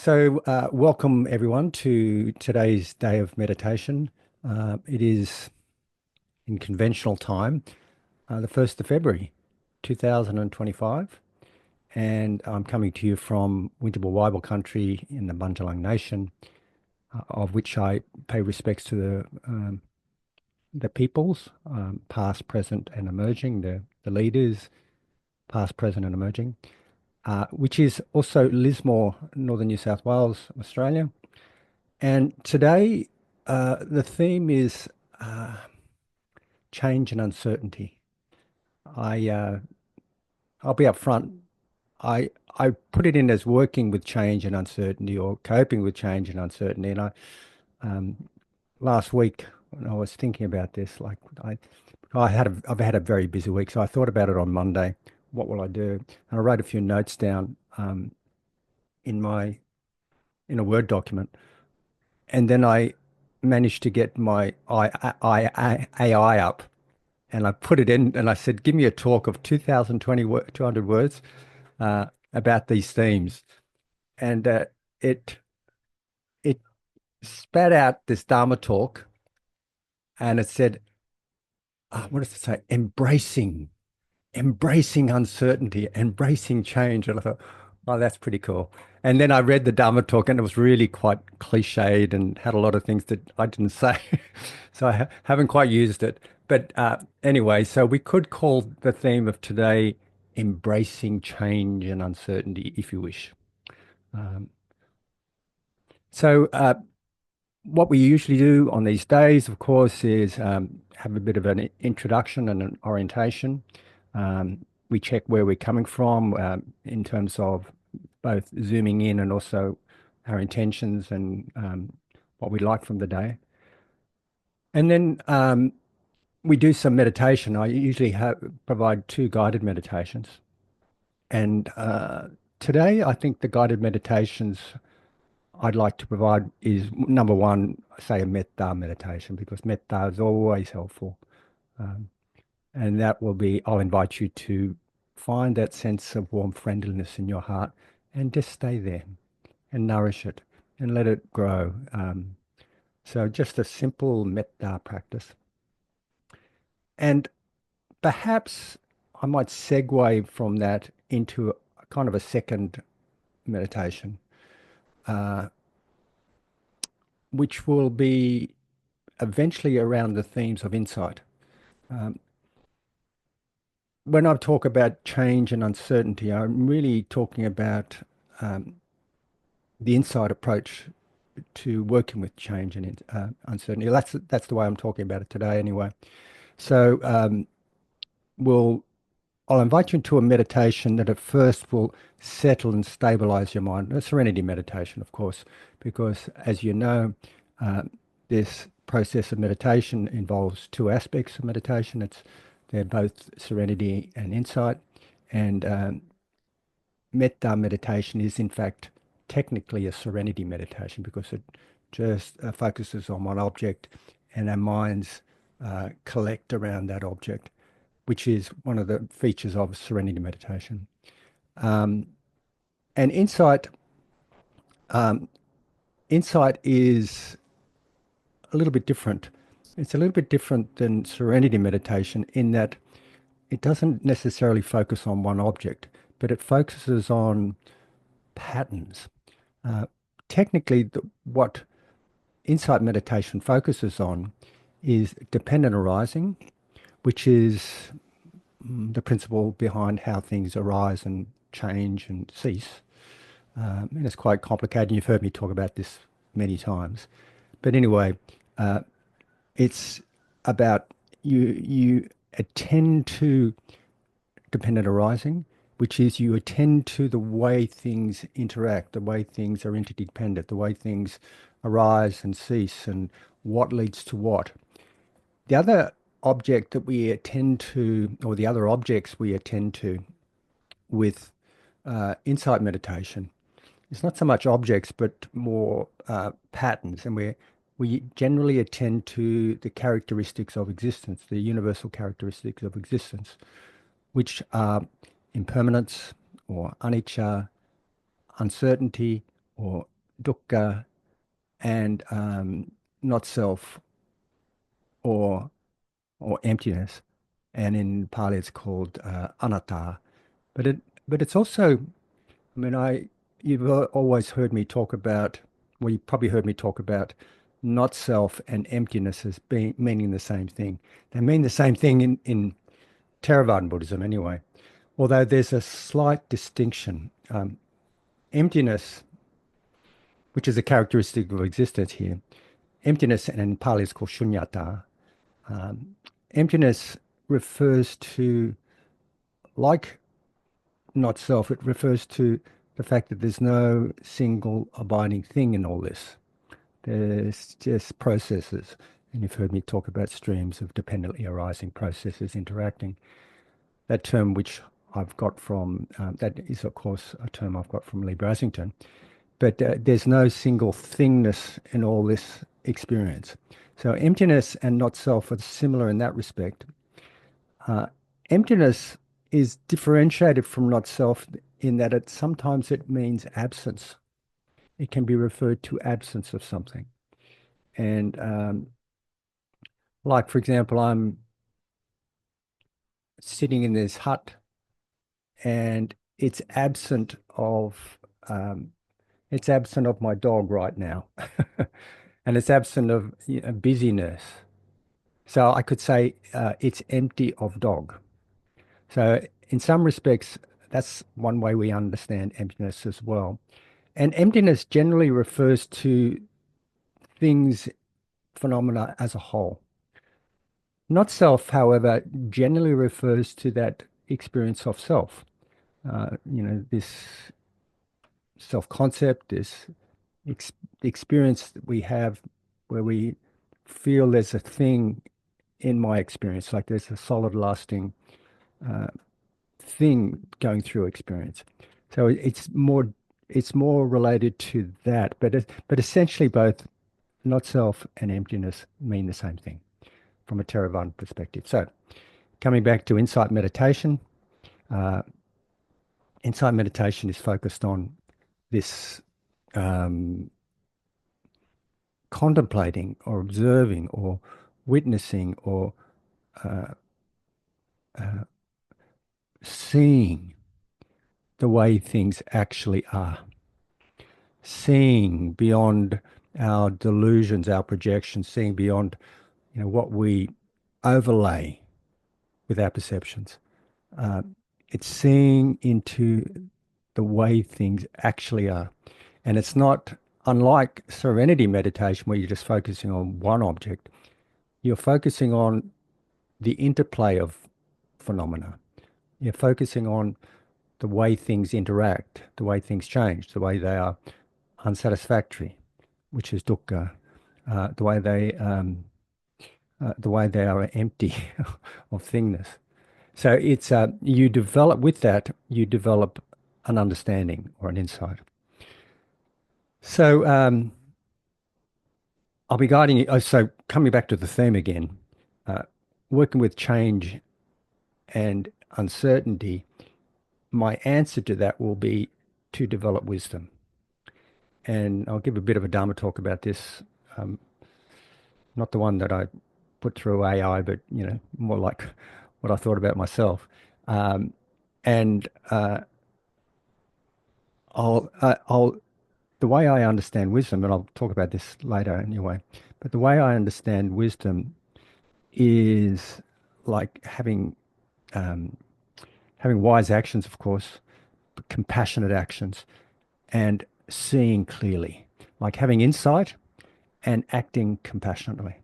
Welcome everyone to today's day of meditation. It is in conventional time, the 1st of February, 2025, and I'm coming to you from Winterval Waibel country in the Bundjalung Nation, of which I pay respects to the peoples, past, present, and emerging, the leaders, past, present, and emerging, which is also Lismore, Northern New South Wales, Australia. And today, the theme is uh, change and uncertainty. I, uh, I'll be upfront. I put it in as working with change and uncertainty, or coping with change and uncertainty. And um, last week when I was thinking about this, I've had a very busy week, so I thought about it on Monday. What will I do? And I wrote a few notes down in my in a Word document. And then I managed to get my AI up, and I put it in and I said, give me a talk of 200 words about these themes. And it it spat out this Dharma talk, and it said, what does it say? Embracing uncertainty, embracing change. And I thought, oh, that's pretty cool. And then I read the Dharma talk, and it was really quite cliched and had a lot of things that I didn't say. So I haven't quite used it. But anyway, so we could call the theme of today embracing change and uncertainty, if you wish. Um, so what we usually do on these days, of course, is have a bit of an introduction and an orientation. We check where we're coming from in terms of both zooming in and also our intentions and what we'd like from the day. And then we do some meditation. I usually provide two guided meditations. And today, I think the guided meditations I'd like to provide is number one, say a mettā meditation, because mettā is always helpful. Um, and that will be, I'll invite you to find that sense of warm friendliness in your heart and just stay there and nourish it and let it grow. So just a simple mettā practice. And perhaps I might segue from that into a kind of a second meditation, uh, which will be eventually around the themes of insight. Um, when I talk about change and uncertainty, I'm really talking about um, the insight approach to working with change and uncertainty. That's the way I'm talking about it today, anyway. So we'll I'll invite you into a meditation that at first will settle and stabilize your mind. A serenity meditation, of course, because as you know, uh, this process of meditation involves two aspects of meditation. They're both serenity and insight. And metta meditation is, in fact, technically a serenity meditation because it just focuses on one object and our minds collect around that object, which is one of the features of serenity meditation. Um, and um, insight is a little bit different. It's a little bit different than serenity meditation in that it doesn't necessarily focus on one object, but it focuses on patterns. Uh, Technically, what insight meditation focuses on is dependent arising, which is the principle behind how things arise and change and cease. And it's quite complicated. You've heard me talk about this many times. But anyway, uh, it's about you attend to dependent arising, which is you attend to the way things interact, the way things are interdependent, the way things arise and cease, and what leads to what. The other object that we attend to, or the other objects we attend to with insight meditation, it's not so much objects, but more patterns. And we generally attend to the characteristics of existence, the universal characteristics of existence, which are impermanence or anicca, uncertainty, or dukkha, and not self, or emptiness. And in Pali, it's called anatta. But it's also, I mean, you've always heard me talk about, well, you probably heard me talk about not self and emptiness as being meaning the same thing. They mean the same thing in Theravadan Buddhism anyway, although there's a slight distinction. Emptiness, which is a characteristic of existence here, emptiness, and in Pali is called shunyata. Um, Emptiness refers to, like not self, it refers to the fact that there's no single abiding thing in all this. There's just processes. And you've heard me talk about streams of dependently arising processes interacting. That term, which I've got from, that is, of course, a term I've got from Lee Brasington. But there's no single thingness in all this experience. So emptiness and not self are similar in that respect. Uh, Emptiness is differentiated from not self in that sometimes it means absence. It can be referred to absence of something. And like, for example, I'm sitting in this hut and um, it's absent of my dog right now. And it's absent of, busyness. So I could say it's empty of dog. So in some respects, that's one way we understand emptiness as well. And emptiness generally refers to things, phenomena as a whole. Not self, however, generally refers to that experience of self. This self-concept, this ex experience that we have where we feel there's a thing in my experience, like there's a solid, lasting uh, thing going through experience. So it's more related to that, but essentially both not self and emptiness mean the same thing from a Theravada perspective. So coming back to insight meditation, uh, insight meditation is focused on this um, contemplating or observing or witnessing or uh, uh, seeing the way things actually are, seeing beyond our delusions, our projections, seeing beyond, what we overlay with our perceptions. Uh, it's seeing into the way things actually are. And it's not unlike serenity meditation where you're just focusing on one object. You're focusing on the interplay of phenomena. You're focusing on the way things interact, the way things change, the way they are unsatisfactory, which is dukkha, the way they are empty of thingness. So it's you develop with that, you develop an understanding or an insight. So I'll be guiding you. So coming back to the theme again, uh, working with change and uncertainty, my answer to that will be to develop wisdom. And I'll give a bit of a Dharma talk about this, um, not the one that I put through AI, but more like what I thought about myself. And I'll the way I understand wisdom, and I'll talk about this later anyway, but the way I understand wisdom is like um, having wise actions, of course, but compassionate actions, and seeing clearly, like having insight and acting compassionately,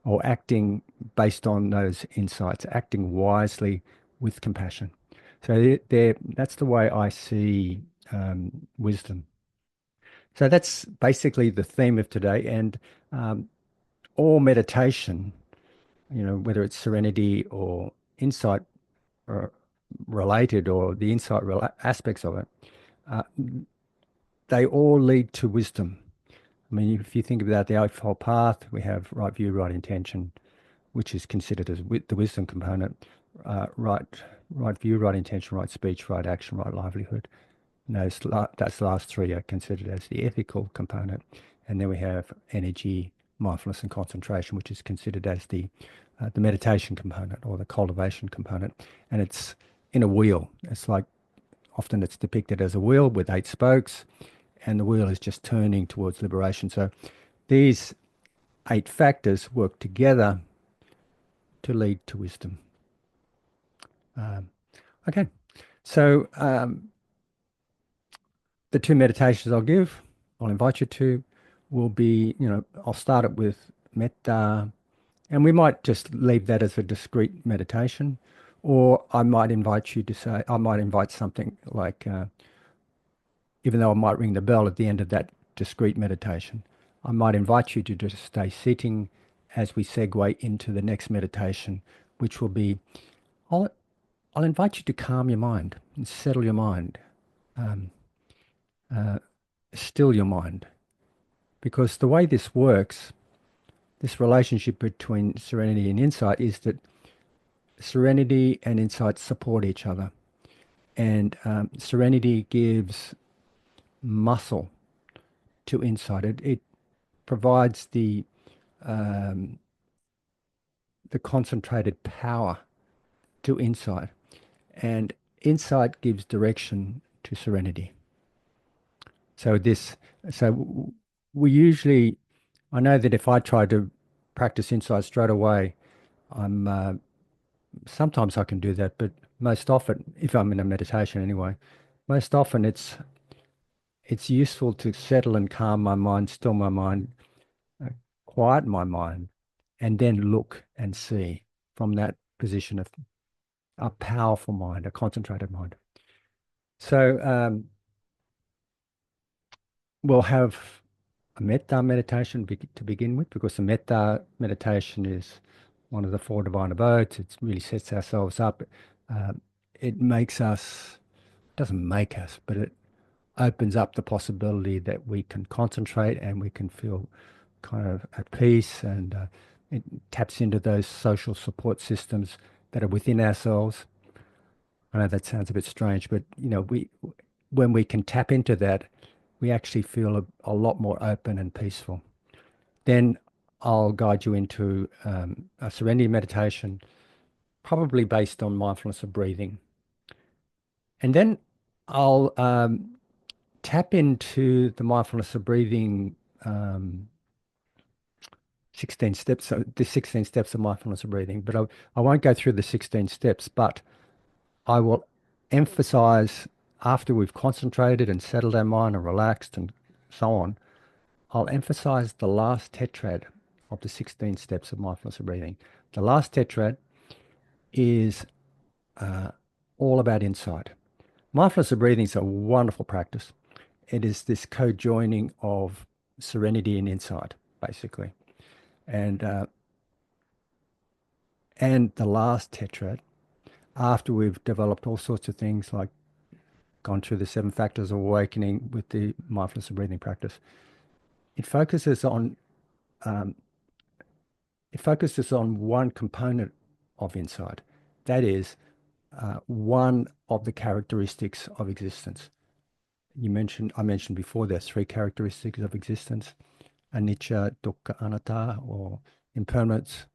or acting based on those insights, acting wisely with compassion. So that's the way I see wisdom. So that's basically the theme of today. And um, all meditation, whether it's serenity or insight or related or the insight aspects of it, uh, they all lead to wisdom. I mean, if you think about the Eightfold Path, we have right view, right intention, which is considered as the wisdom component, right view, right intention, right speech, right action, right livelihood. And that's the last three are considered as the ethical component. And then we have energy, mindfulness, and concentration, which is considered as the meditation component or the cultivation component. And it's in a wheel. It's like often it's depicted as a wheel with 8 spokes, and the wheel is just turning towards liberation. So these 8 factors work together to lead to wisdom. Um, okay, so the two meditations I'll invite you to, will be, I'll start it with mettā, and we might just leave that as a discrete meditation, or I might invite you to say, I might invite something like, even though I might ring the bell at the end of that discrete meditation, I might invite you to just stay sitting as we segue into the next meditation, which will be, I'll, I'll invite you to calm your mind and settle your mind, um, uh, still your mind. Because the way this works, this relationship between serenity and insight, is that serenity and insight support each other. And serenity gives muscle to insight. It provides um, the concentrated power to insight, and insight gives direction to serenity. So this, so we usually, I know that if I try to practice insight straight away, I'm sometimes I can do that, but most often, if I'm in a meditation anyway, most often it's useful to settle and calm my mind, still my mind, uh, quiet my mind, and then look and see from that position of a powerful mind, a concentrated mind. So we'll have a mettā meditation to begin with, because the mettā meditation is one of the four divine abodes. It really sets ourselves up. Uh, it makes us, doesn't make us, but it opens up the possibility that we can concentrate and we can feel kind of at peace, and it taps into those social support systems that are within ourselves. I know that sounds a bit strange, but when we can tap into that, we actually feel a lot more open and peaceful. Then I'll guide you into a serenity meditation, probably based on mindfulness of breathing. And then I'll tap into the mindfulness of breathing, um, 16 steps, so the 16 steps of mindfulness of breathing, but I won't go through the 16 steps, but I will emphasize, after we've concentrated and settled our mind and relaxed and so on, I'll emphasize the last tetrad of the 16 steps of mindfulness of breathing. The last tetrad is uh, all about insight. Mindfulness of breathing is a wonderful practice. It is this co-joining of serenity and insight, basically. And the last tetrad, after we've developed all sorts of things like gone through the 7 factors of awakening with the mindfulness of breathing practice, it focuses on um, one component of insight. That is one of the characteristics of existence. I mentioned before, there's 3 characteristics of existence: anicca, dukkha, anatta, or impermanence,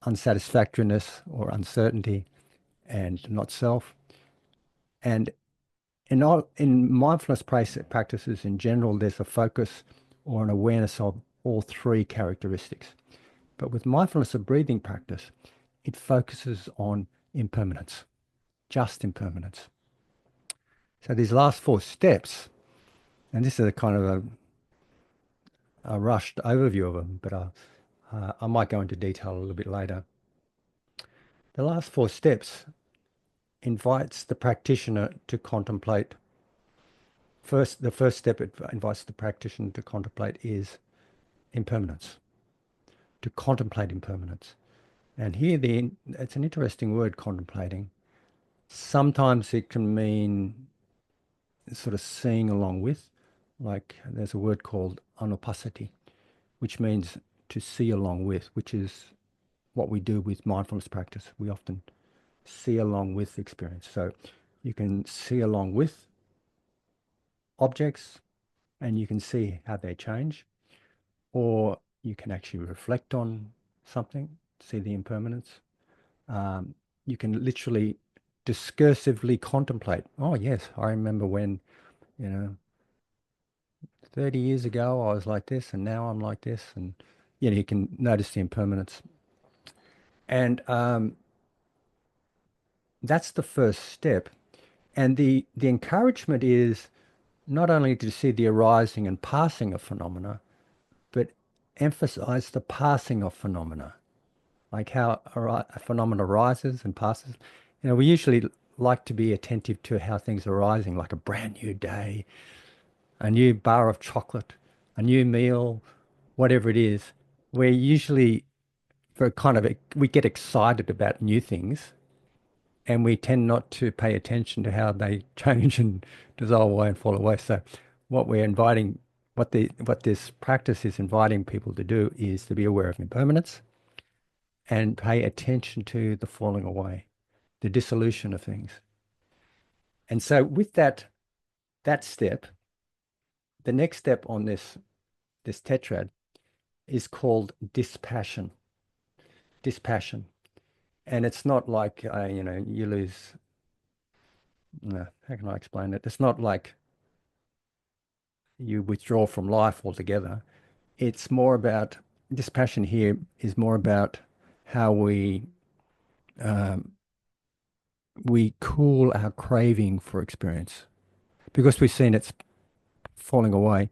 unsatisfactoriness or uncertainty, and not self. And in mindfulness practices in general, there's a focus or an awareness of all 3 characteristics. But with mindfulness of breathing practice, it focuses on impermanence, just impermanence. So these last 4 steps, and this is a kind of a rushed overview of them, but I might go into detail a little bit later. The last 4 steps invites the practitioner to contemplate. The first step it invites the practitioner to contemplate is impermanence, to contemplate impermanence. And here it's an interesting word, contemplating. Sometimes it can mean sort of seeing along with, like there's a word called anupassati, which means to see along with, which is what we do with mindfulness practice. We often see along with experience. So you can see along with objects and you can see how they change, or you can actually reflect on something, see the impermanence. You can literally discursively contemplate. Oh, yes, I remember when, you know, 30 years ago I was like this and now I'm like this. And, you can notice the impermanence. And that's the first step. And the encouragement is not only to see the arising and passing of phenomena, but emphasize the passing of phenomena, like how a phenomena arises and passes. We usually like to be attentive to how things are arising, like a brand new day, a new bar of chocolate, a new meal, whatever it is. We're usually we get excited about new things and we tend not to pay attention to how they change and dissolve away and fall away. So what we're inviting, what this practice is inviting people to do is to be aware of impermanence and pay attention to the falling away, the dissolution of things. And so with that step, the next step on this tetrad is called dispassion. Dispassion. And it's not like you lose, how can I explain it? It's not like you withdraw from life altogether. It's more about, dispassion here is more about how um, we cool our craving for experience. Because we've seen it's falling away,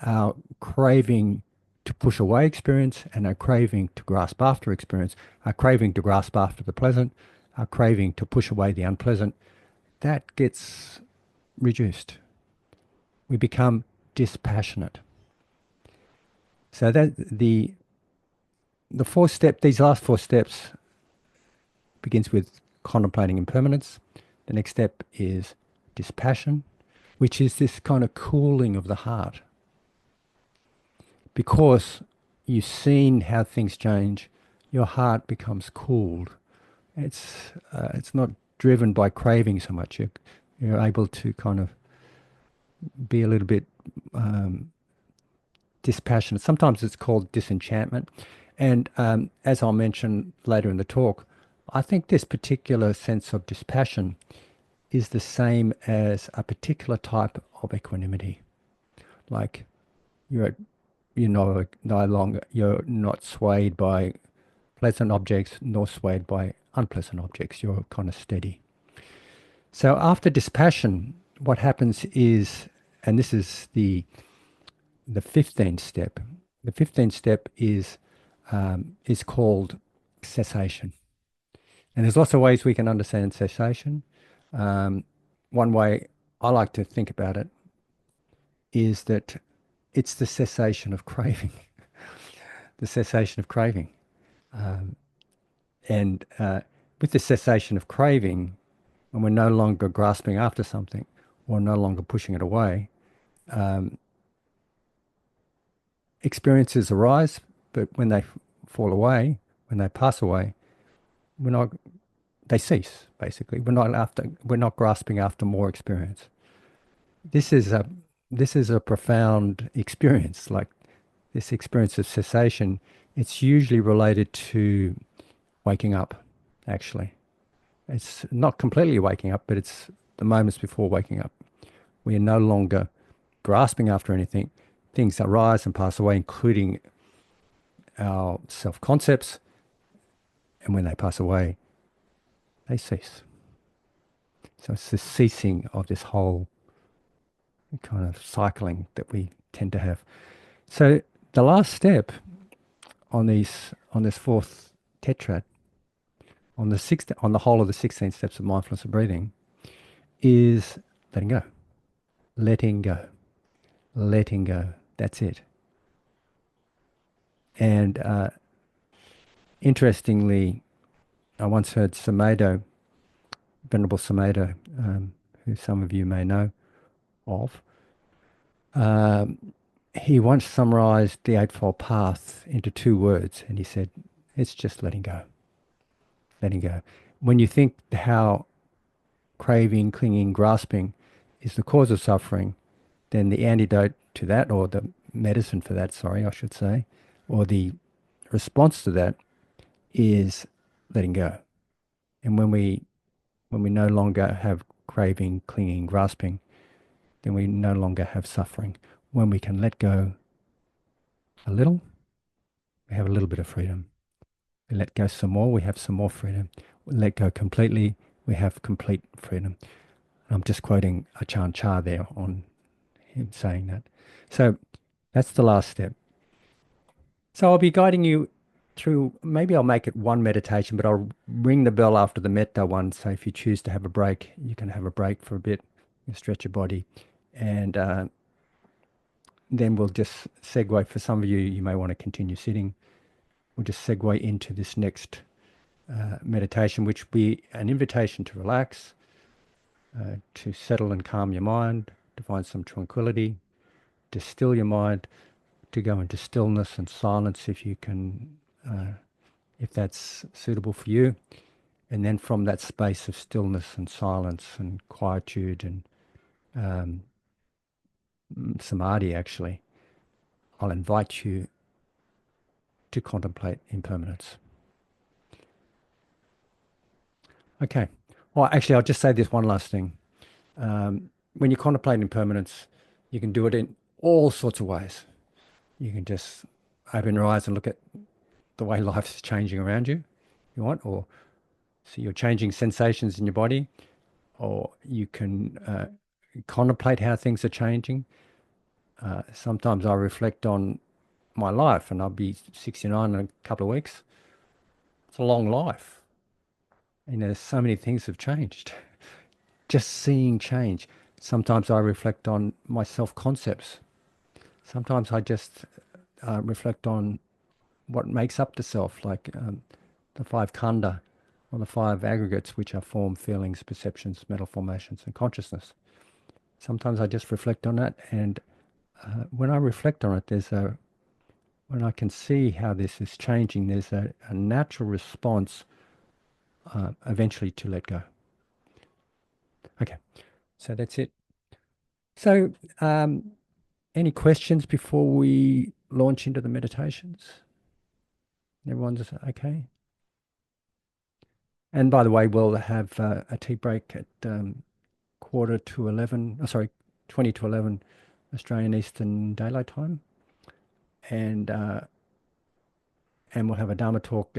our craving to push away experience and our craving to grasp after experience, our craving to grasp after the pleasant, our craving to push away the unpleasant, that gets reduced. We become dispassionate. So that these last four steps begins with contemplating impermanence. The next step is dispassion, which is this kind of cooling of the heart. Because you've seen how things change, your heart becomes cooled. It's not driven by craving so much. You're able to kind of be a little bit dispassionate. Sometimes it's called disenchantment. And as I'll mention later in the talk, I think this particular sense of dispassion is the same as a particular type of equanimity. Like you're no longer, you're not swayed by pleasant objects nor swayed by unpleasant objects. You're kind of steady. So after dispassion, what happens is, and this is the 15th step. The 15th step is called cessation. And there's lots of ways we can understand cessation. One way I like to think about it is that it's the cessation of craving, the cessation of craving. And with the cessation of craving, and we're no longer grasping after something or no longer pushing it away, experiences arise, but when they fall away, when they pass away, we're not, they cease, basically. We're not grasping after more experience. This is a, this is a profound experience, like this experience of cessation. It's usually related to waking up, actually. It's not completely waking up, but it's the moments before waking up. We are no longer grasping after anything. Things arise and pass away, including our self-concepts. And when they pass away, they cease. So it's the ceasing of this whole kind of cycling that we tend to have. So the last step on this fourth tetrad, on the whole of the 16 steps of mindfulness and breathing, is letting go. Letting go. Letting go. That's it. And interestingly, I once heard Venerable Samadhi, who some of you may know of, he once summarized the Eightfold Path into two words, and he said, it's just letting go. Letting go. When you think how craving, clinging, grasping is the cause of suffering, then the antidote to that, or the medicine for that, sorry, I should say, or the response to that is letting go. And when we no longer have craving, clinging, grasping, then we no longer have suffering. When we can let go a little, we have a little bit of freedom. We let go some more, we have some more freedom. We let go completely, we have complete freedom. I'm just quoting Ajahn Chah there on him saying that. So that's the last step. So I'll be guiding you through, maybe I'll make it one meditation, but I'll ring the bell after the metta one. So if you choose to have a break, you can have a break for a bit, you stretch your body. And then we'll just segue. For some of you, you may want to continue sitting. We'll just segue into this next meditation, which will be an invitation to relax, to settle and calm your mind, to find some tranquility, to still your mind, to go into stillness and silence if you can, if that's suitable for you. And then from that space of stillness and silence and quietude and samadhi, actually, I'll invite you to contemplate impermanence. Okay. Well, actually, I'll just say this one last thing. When you contemplate impermanence, you can do it in all sorts of ways. You can just open your eyes and look at the way life is changing around you, you want, or see your changing sensations in your body, or you can contemplate how things are changing. Sometimes I reflect on my life, and I'll be 69 in a couple of weeks. It's a long life. And there's so many things have changed. Just seeing change. Sometimes I reflect on my self-concepts. Sometimes I just reflect on what makes up the self, like the five khandha, or the five aggregates, which are form, feelings, perceptions, mental formations, and consciousness. Sometimes I just reflect on that, and when I reflect on it, when I can see how this is changing, there's a natural response eventually to let go. Okay, so that's it. So, any questions before we launch into the meditations? Everyone's okay? And by the way, we'll have a tea break at quarter to 11, oh, sorry, 20 to 11 Australian Eastern Daylight Time. And we'll have a Dharma talk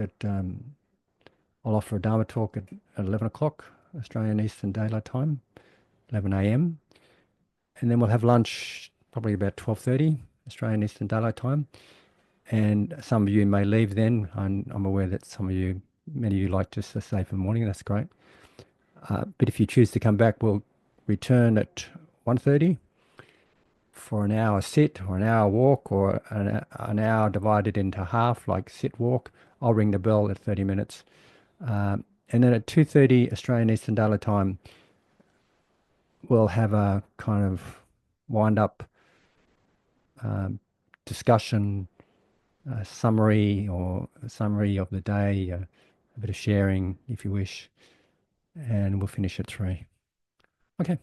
I'll offer a Dharma talk at 11 o'clock Australian Eastern Daylight Time, 11 a.m. And then we'll have lunch probably about 12:30 Australian Eastern Daylight Time. And some of you may leave then. I'm aware that many of you like just to stay for the morning. That's great. But if you choose to come back, we'll return at 1:30 for an hour sit or an hour walk, or an hour divided into half, like sit walk. I'll ring the bell at 30 minutes. And then at 2:30 Australian Eastern Daylight Time, we'll have a kind of wind up discussion, summary of the day, a bit of sharing if you wish, and we'll finish at 3. Okay.